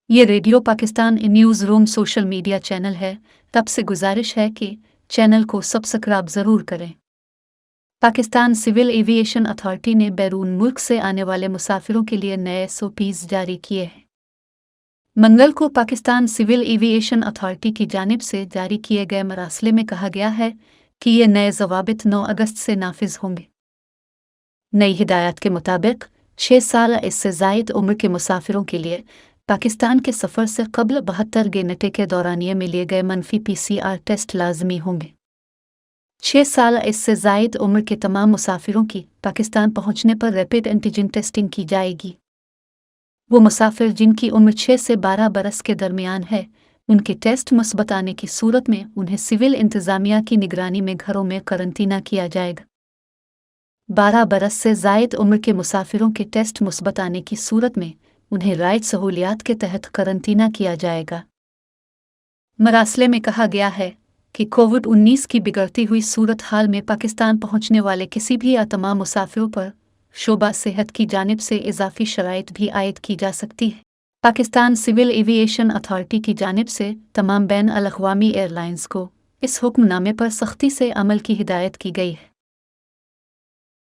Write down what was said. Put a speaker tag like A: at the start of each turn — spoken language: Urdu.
A: یہ radio Pakistan news room social media channel ہے، تب سے گزارش ہے کہ چینل کو سبسکرائب ضرور کریں۔ پاکستان سول ایویشن اتھارٹی نے بیرون ملک سے آنے والے مسافروں کے لیے نئے SOPs جاری کیے ہیں۔ منگل کو پاکستان سول ایویشن اتھارٹی کی جانب سے جاری کیے گئے مراسلے میں کہا گیا ہے کہ یہ نئے ضوابط 9 اگست سے نافذ ہوں گے۔ نئی ہدایات کے مطابق 6 سال یا اس سے زائد عمر کے مسافروں کے لیے پاکستان کے سفر سے قبل 72 گھنٹے کے دورانیے میں لیے گئے منفی PCR ٹیسٹ لازمی ہوں گے۔ 6 سال یا اس سے زائد عمر کے تمام مسافروں کی پاکستان پہنچنے پر ریپڈ اینٹیجن ٹیسٹنگ کی جائے گی۔ وہ مسافر جن کی عمر 6 سے 12 برس کے درمیان ہے، ان کے ٹیسٹ مثبت آنے کی صورت میں انہیں سول انتظامیہ کی نگرانی میں گھروں میں قرنطینہ کیا جائے گا۔ 12 برس سے زائد عمر کے مسافروں کے ٹیسٹ مثبت آنے کی صورت میں انہیں رائج سہولیات کے تحت قرنطینہ کیا جائے گا۔ مراسلے میں کہا گیا ہے کہ کووڈ-19 کی بگڑتی ہوئی صورتحال میں پاکستان پہنچنے والے کسی بھی یا تمام مسافروں پر شعبہ صحت کی جانب سے اضافی شرائط بھی عائد کی جا سکتی ہے۔ پاکستان سول ایویشن اتھارٹی کی جانب سے تمام بین الاقوامی ایئر لائنز کو اس حکم نامے پر سختی سے عمل کی ہدایت کی گئی ہے۔